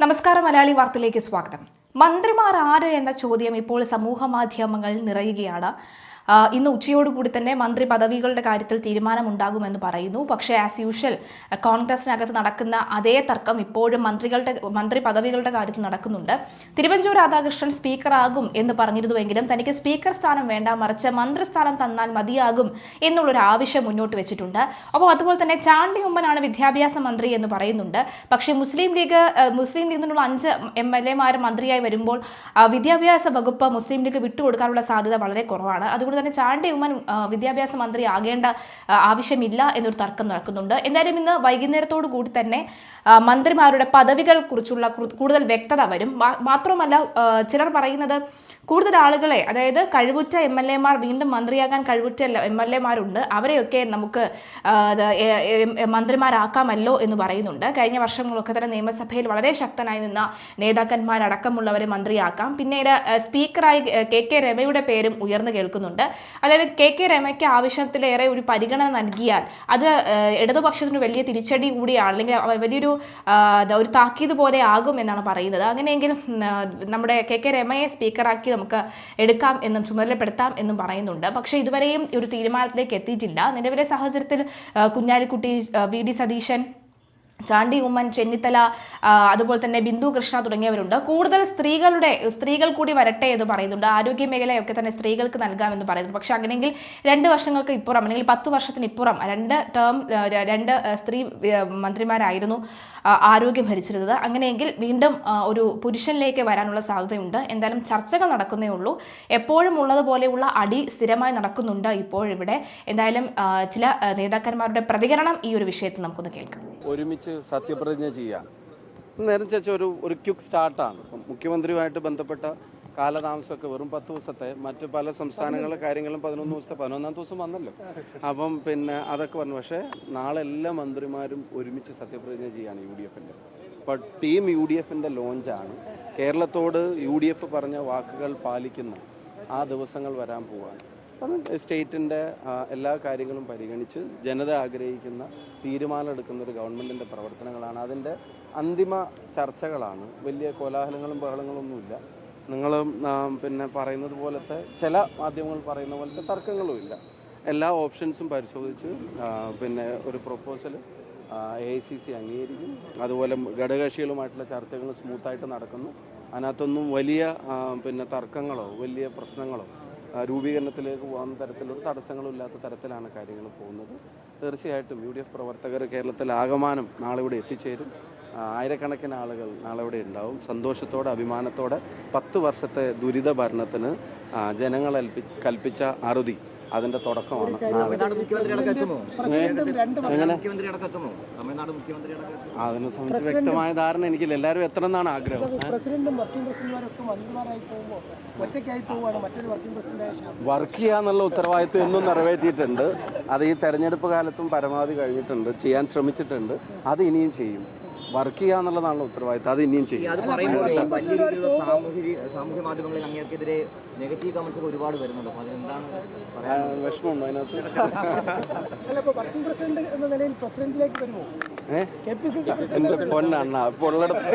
നമസ്കാരം. മലയാളി വാർത്തയിലേക്ക് സ്വാഗതം. മന്ത്രിമാർ ആര് എന്ന ചോദ്യം ഇപ്പോൾ സമൂഹ മാധ്യമങ്ങളിൽ നിറയുകയാണ്. ഇന്ന് ഉച്ചയോടുകൂടി തന്നെ മന്ത്രി പദവികളുടെ കാര്യത്തിൽ തീരുമാനമുണ്ടാകുമെന്ന് പറയുന്നു. പക്ഷേ ആസ് യൂഷ്വൽ കോൺഗ്രസിനകത്ത് നടക്കുന്ന അതേ തർക്കം ഇപ്പോഴും മന്ത്രി പദവികളുടെ കാര്യത്തിൽ നടക്കുന്നുണ്ട്. തിരുവഞ്ചൂർ രാധാകൃഷ്ണൻ സ്പീക്കറാകും എന്ന് പറഞ്ഞിരുന്നുവെങ്കിലും തനിക്ക് സ്പീക്കർ സ്ഥാനം വേണ്ട, മറിച്ച് മന്ത്രിസ്ഥാനം തന്നാൽ മതിയാകും എന്നുള്ളൊരു ആവശ്യം മുന്നോട്ട് വെച്ചിട്ടുണ്ട്. അപ്പോൾ അതുപോലെ തന്നെ ചാണ്ടി ഉമ്മനാണ് വിദ്യാഭ്യാസ മന്ത്രി എന്ന് പറയുന്നുണ്ട്. പക്ഷേ മുസ്ലിം ലീഗിൽ നിന്നുള്ള 5 MLA മന്ത്രിയായി വരുമ്പോൾ വിദ്യാഭ്യാസ വകുപ്പ് മുസ്ലിം ലീഗ് വിട്ടുകൊടുക്കാനുള്ള സാധ്യത വളരെ കുറവാണ്. അതുകൊണ്ട് തന്നെ ചാണ്ടി ഉമ്മൻ വിദ്യാഭ്യാസ മന്ത്രി ആകേണ്ട ആവശ്യമില്ല എന്നൊരു തർക്കം നടക്കുന്നുണ്ട്. എന്തായാലും ഇന്ന് വൈകുന്നേരത്തോടു കൂടി തന്നെ മന്ത്രിമാരുടെ പദവികൾ കുറിച്ചുള്ള കൂടുതൽ വ്യക്തത വരും. മാത്രമല്ല, ചിലർ പറയുന്നത് കൂടുതൽ ആളുകളെ, അതായത് കഴിവുറ്റ MLA വീണ്ടും മന്ത്രിയാകാൻ കഴിവുറ്റ MLA അവരെയൊക്കെ നമുക്ക് മന്ത്രിമാരാക്കാമല്ലോ എന്ന് പറയുന്നുണ്ട്. കഴിഞ്ഞ വർഷങ്ങളൊക്കെ തന്നെ നിയമസഭയിൽ വളരെ ശക്തനായി നിന്ന നേതാക്കന്മാരടക്കമുള്ളവരെ മന്ത്രിയാക്കാം. പിന്നീട് സ്പീക്കറായി KK രമയുടെ പേരും ഉയർന്നു കേൾക്കുന്നുണ്ട്. അതായത് KK രമയ്ക്ക് ആവശ്യത്തിലേറെ ഒരു പരിഗണന നൽകിയാൽ അത് ഇടതുപക്ഷത്തിന് വലിയ തിരിച്ചടി കൂടിയാണ്, അല്ലെങ്കിൽ വലിയൊരു താക്കീത് പോലെ ആകും എന്നാണ് പറയുന്നത്. അങ്ങനെയെങ്കിൽ നമ്മുടെ KK രമയെ സ്പീക്കറാക്കി നമുക്ക് എടുക്കാം എന്നും ചുമതലപ്പെടുത്താം എന്നും പറയുന്നുണ്ട്. പക്ഷേ ഇതുവരെയും ഒരു തീരുമാനത്തിലേക്ക് എത്തിയിട്ടില്ല. നിലവിലെ സാഹചര്യത്തിൽ കുഞ്ഞാലിക്കുട്ടി, VD സതീശൻ, ചാണ്ടി ഉമ്മൻ, ചെന്നിത്തല, അതുപോലെ തന്നെ ബിന്ദു കൃഷ്ണ തുടങ്ങിയവരുണ്ട്. കൂടുതൽ സ്ത്രീകൾ കൂടി വരട്ടെ എന്ന് പറയുന്നുണ്ട്. ആരോഗ്യ മേഖലയൊക്കെ തന്നെ സ്ത്രീകൾക്ക് നൽകാമെന്ന് പറയുന്നു. പക്ഷെ അങ്ങനെയെങ്കിൽ 2 വർഷങ്ങൾക്ക് ഇപ്പുറം, അല്ലെങ്കിൽ 10 വർഷത്തിനിപ്പുറം 2 സ്ത്രീ മന്ത്രിമാരായിരുന്നു ആരോഗ്യം ഭരിച്ചിരുന്നത്. അങ്ങനെയെങ്കിൽ വീണ്ടും ഒരു പുരുഷനിലേക്ക് വരാനുള്ള സാധ്യതയുണ്ട്. എന്തായാലും ചർച്ചകൾ നടക്കുന്നേ ഉള്ളൂ. എപ്പോഴും ഉള്ളതുപോലെയുള്ള അടി സ്ഥിരമായി നടക്കുന്നുണ്ട് ഇപ്പോഴിവിടെ. എന്തായാലും ചില നേതാക്കന്മാരുടെ പ്രതികരണം ഈ ഒരു വിഷയത്തിൽ നമുക്കൊന്ന് കേൾക്കാം. ഒരുമിച്ച് സത്യപ്രതിജ്ഞ ചെയ്യാം. നേരം ചേച്ച ഒരു ക്വിക്ക് സ്റ്റാർട്ടാണ്. മുഖ്യമന്ത്രിയുമായിട്ട് ബന്ധപ്പെട്ട കാലതാമസമൊക്കെ വെറും 10 ദിവസത്തെ, മറ്റ് പല സംസ്ഥാനങ്ങളിലെ കാര്യങ്ങളും 11 ദിവസത്തെ, 11ാം ദിവസം വന്നല്ലോ. അപ്പം അതൊക്കെ പറഞ്ഞു. പക്ഷേ നാളെ എല്ലാ മന്ത്രിമാരും ഒരുമിച്ച് സത്യപ്രതിജ്ഞ ചെയ്യാണ് UDFന്റെ. അപ്പോൾ ടീം UDFന്റെ ലോഞ്ചാണ്. കേരളത്തോട് UDF പറഞ്ഞ വാക്കുകൾ പാലിക്കുന്ന ആ ദിവസങ്ങൾ വരാൻ പോവുകയാണ്. അപ്പം സ്റ്റേറ്റിൻ്റെ എല്ലാ കാര്യങ്ങളും പരിഗണിച്ച് ജനത ആഗ്രഹിക്കുന്ന തീരുമാനം എടുക്കുന്ന ഒരു ഗവൺമെൻറ്റിൻ്റെ പ്രവർത്തനങ്ങളാണ്. അതിൻ്റെ അന്തിമ ചർച്ചകളാണ്. വലിയ കോലാഹലങ്ങളും ബഹളങ്ങളൊന്നുമില്ല. നിങ്ങൾ പറയുന്നത് പോലത്തെ, ചില മാധ്യമങ്ങൾ പറയുന്ന പോലത്തെ തർക്കങ്ങളുമില്ല. എല്ലാ ഓപ്ഷൻസും പരിശോധിച്ച് ഒരു പ്രൊപ്പോസൽ AICC അംഗീകരിക്കും. അതുപോലെ ഘടകകക്ഷികളുമായിട്ടുള്ള ചർച്ചകൾ സ്മൂത്തായിട്ട് നടക്കുന്നു. അതിനകത്തൊന്നും വലിയ തർക്കങ്ങളോ വലിയ പ്രശ്നങ്ങളോ രൂപീകരണത്തിലേക്ക് പോകുന്ന തരത്തിലൊരു തടസ്സങ്ങളും ഇല്ലാത്ത തരത്തിലാണ് കാര്യങ്ങൾ പോകുന്നത്. തീർച്ചയായിട്ടും UDF പ്രവർത്തകർ കേരളത്തിൽ ആകമാനം നാളെ ഇവിടെ എത്തിച്ചേരും. ആയിരക്കണക്കിന് ആളുകൾ നാളെ ഇവിടെ ഉണ്ടാവും. സന്തോഷത്തോടെ, അഭിമാനത്തോടെ 10 വർഷത്തെ ദുരിത ഭരണത്തിന് ജനങ്ങൾ കൽപ്പിച്ച അറുതി അതിന്റെ തുടക്കമാണ്. അതിനെ സംബന്ധിച്ച് വ്യക്തമായ ധാരണ എനിക്കില്ല. എല്ലാവരും എത്തണം എന്നാണ് ആഗ്രഹം. വർക്ക് ചെയ്യാന്നുള്ള ഉത്തരവാദിത്വം എന്നും നിറവേറ്റിയിട്ടുണ്ട്. അത് ഈ തെരഞ്ഞെടുപ്പ് കാലത്തും പരമാവധി കഴിഞ്ഞിട്ടുണ്ട്, ചെയ്യാൻ ശ്രമിച്ചിട്ടുണ്ട്. അത് ഇനിയും ചെയ്യും. വർക്ക് ചെയ്യാന്നുള്ളതാണല്ലോ ഉത്തരവാദിത്തം. അത് ഇനിയും ചെയ്യും. സാമൂഹ്യ മാധ്യമങ്ങളിൽ അങ്ങേർക്കെതിരെ നെഗറ്റീവ് കമന്റ്സ് ഒരുപാട് വരുന്നുണ്ട്. വിഷമമുണ്ടോ അതിനകത്ത്? എന്റെ പൊന്നാണ് അപ്പൊ ഉള്ളിടത്ത്